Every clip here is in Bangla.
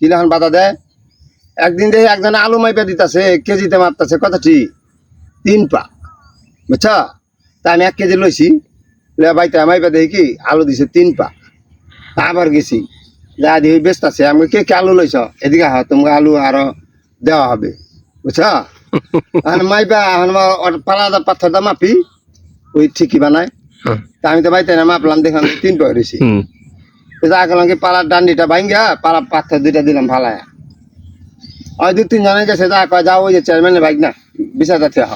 কিলাহান বাধা দেয়। একদিন দেখি একজন আলু মাইপা দিতেছে, কেজিতে মাপতেছে কত ঠিক 3 পা, বুঝছো? তা আমি 1 কেজি লইছি, বাইতে মাইপা দেখি কি আলু দিছে 3 পা। আবার গেছি, যা দেখি ব্যস্ত আছে, আমি কে কে আলু লইছ, এদিকে হা তোমাকে আলু আরো দেওয়া হবে, বুঝছো? মাইপা পালাদা পাথরটা মাপি ওই ঠিকই বানায়। তা আমি তো বাইতে না মাপলাম, দেখলাম 3 পা রয়েছি। যা করলাম কি পালার ডান্ডিটা ভাঙ্গা পালা পাথর 2টা দিলাম ফালায়া। ওই 2-3 জনে গেছে, যা কয় যাও ওই যে চেয়ারম্যানের বাইক না বিচার যাচ্ছে হ।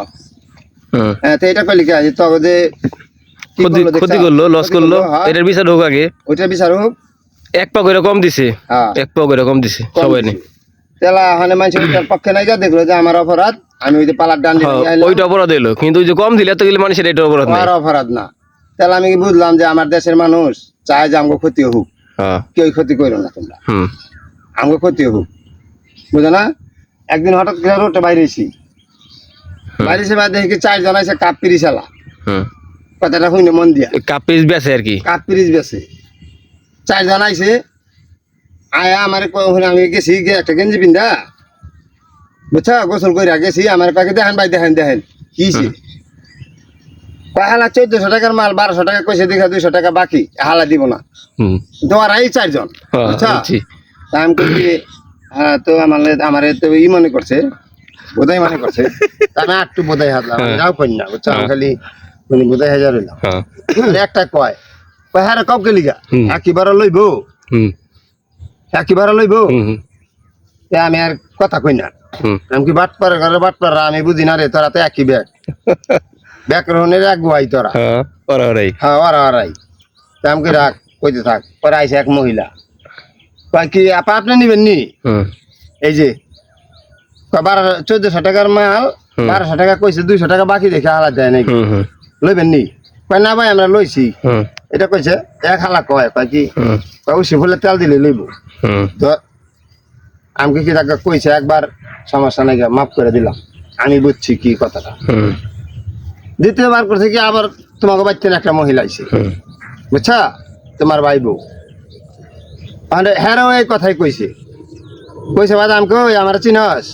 হ্যাঁ, তো এটা কইলি কি তবে যে ক্ষতি করলো, লস করলো, এটার বিচার হোক আগে। ওইটার বিচার হোক। 1 পা করে কম দিছে, 1 পা করে কম দিছে সবাই নেই। তেলা হানে মানুষ ওইটার পক্ষে নাই, যা দেখলো যে আমার অপরাধ, আমি ওই যে পালার ডান্ডি ওইটা অপরাধ হইলো, কিন্তু ওই যে কম দিলে তো গেলে মানুষের এটা অপরাধ না, আর অপরাধ না। তাহলে আমি বুঝলাম যে আমার দেশের মানুষ চায় যে আমাকে ক্ষতি হোক, কেউ ক্ষতি করো না তোমরা, আমাকে ক্ষতি হোক, বুঝো না? একদিন হঠাৎ করে রোডে বাইরেছি, বাইরেছে বাদ দেখি 4 জন আছে কাপ পিরিচ এলা, কথাটা শুনে মন দিয়া কাপ পিরিচ বেছে আর কি, কাপ পিরিচ বেছে 4 জন আইছে। আয়া আমার আমি গেছি একটা গেঞ্জি পিন্ধা, বুঝছা, গোসল করে গেছি, আমার পাখি দেখেন ভাই দেখেন দেখেন কিছে হালা 1400 টাকার মাল 1200 টাকা কইছে, দেখা 200 টাকা বাকি, হালা দিব না। দোয়ারাই 4 জন, বুঝছা? আমি কইছি হ্যাঁ, তো আমার তো ই মনে করছে, বোধাই মনে করছে, আমি একটু বোধাই হাতলাম, যাও কই না, বুঝছা? আমি খালি বোধাই হাজার হইলাম। একটা কয় হ্যাঁ রে, কাউকে লিগা একেবারে লইব, একেবারে লইব। আমি আর কথা কই না, আমি কি বাট পারে ঘরে বাট পার, আমি বুঝি না রে, তোরা তো একই ব্যাগ ব্যাকরণের এক গুয়াই তোরা। হ্যাঁ, ওরাই। আমি কি রাখ, কইতে থাক। পরে আইসে এক মহিলা, কয় কি আপা আপনি নিবেন নি? এই যে 1400 টাকার মাল 1200 টাকা কইছে, 200 টাকা বাকি দেখে হালা দেয় নাকি, লইবেন নি? কয় না ভাই আমরা লইছি। এটা কইছে এক হালা, কয় কি উসি ফুলে তেল দিলে লইব। তো আমি কি তাকে কইছে একবার সমস্যা নাই, মাফ করে দিলাম, আমি বুঝছি কি কথাটা। দ্বিতীয়বার করছে কি আবার তোমাকে বাচ্চা একটা মহিলা আইছে, বুঝছা, তোমার ভাই বউ, হ্যাঁ এই কথাই কইছে বাদ আমাকে ওই আমার চিনস,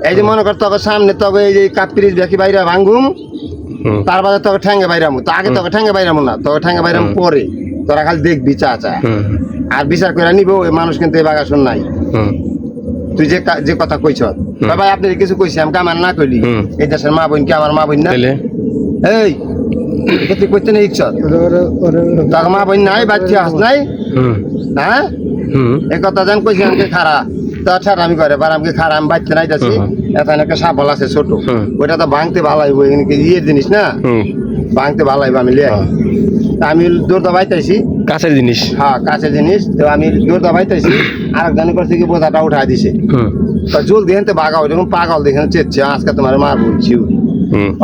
এই যে মনে কর তোকে সামনে তবে এই যে কাপ পিরিচ দেখি বাইরে ভাঙ্গুম, তার বাদে তোকে ঠ্যাঙ্গে বাইরামু, তো আগে তোকে ঠ্যাঙ্গে বাইরামু না, তোকে ঠ্যাঙ্গে বাইরাম পরে, তোরা খালি দেখবি চা আর বিচার করে নিব। ওই মানুষ কিন্তু এই বাগাসন নাই। তুই যে কথা কইছ ভাই, আপনি কিছু কইছি আমাকে, আমার না কইলি এই দেশের মা বোন কি আমার মা বোন না? এই তুই কইতে নেই তোর মা বোন নাই, বাচ্চা হাস নাই? হ্যাঁ, এই কথা জান কইছি আমাকে খারা, তো আমি করে আমাকে খারা, আমি বাচ্চা নাই যাচ্ছি, এখানে একটা সাপল আছে ছোট, ওইটা তো ভাঙতে ভালো হইব, ইয়ের জিনিস না, ভাঙতে ভালো হইব। আমি লিয়ে আমি দৌড় দাবাইতেছি, কাছের জিনিস, হ্যাঁ কাছের জিনিস, তো আমি দৌড় দাবাইতেছি, আর একজন করছে কি বোঝাটা উঠাই দিছে, জল দিয়ে বাঘা ওই রকম পাগল দেখে চেচ্ছে, আজকে তোমার মার বলছি।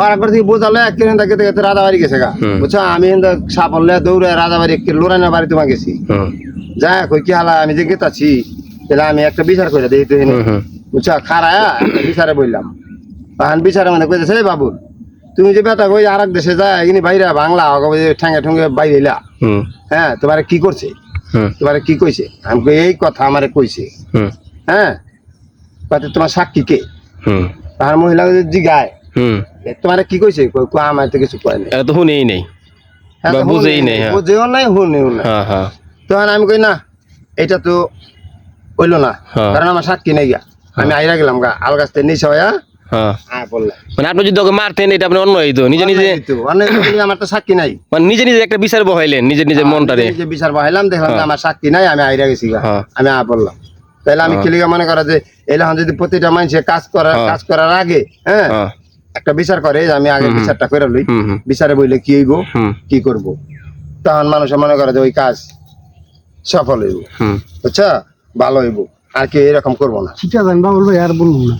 আর একবার থেকে বোঝালে এক দেখে রাজাবাড়ি গেছে গা, বুঝছো? আমি সাপলে দৌড়ে রাজাবাড়ি লোরানা বাড়ি তোমার গেছি, যা কই কি হালা আমি যে গেতাছি, তাহলে আমি একটা বিচার করে দিই, তো বুঝছো, খারা একটা বিচারে বললাম, তখন বিচারে মানে কইতেছে বাবু তুমি যে বেটা কই আর এক দেশে যায় এখানে বাইরে বাংলা ঠেঙ্গে ঠেঙ্গে বাইরে এলা, হ্যাঁ তোমার কি করছে, তোমার কি কইছে? আমি কই এই কথা আমারে কইছে। হ্যাঁ, তোমার সাক্ষী কে? তার মহিলা জিগায় তোমার কি কইছে? আমার তো কিছু কয় নাই, তো শুনেই নেই, বুঝেই নেই, বুঝেও নাই, শুনেও নাই। তখন আমি কই না এটা তো হইলো না, কারণ আমার সাক্ষী নেই গা, আমি আইরা গেলাম গা আল গাছ থেকে নিচে হইয়া। মানে আপনি যদি ওকে মারতেন এটা আপনি অন্য হইতো, নিজে নিজে আমার তো সাক্ষী নাই, মানে নিজে নিজে একটা বিচার বহাইলেন, নিজের মনটারে বিচার বহাইলাম, দেখলাম আমার সাক্ষী নাই, আমি আইরা গেছি গা, আমি বললাম। তাহলে আমি খেলিগা মনে করা যে এলাম যদি প্রতিটা মানুষের কাজ করার আগে হ্যাঁ একটা বিচার করে, আমি আগে বিচারটা করে লই, বিচারে বইলে কি হইব কি করব, তখন মানুষ মনে করে যে ওই কাজ সফল হইব, বুঝছা, ভালো হইব, আর কি এরকম করবো না। ঠিক আছে, আর বলবো না।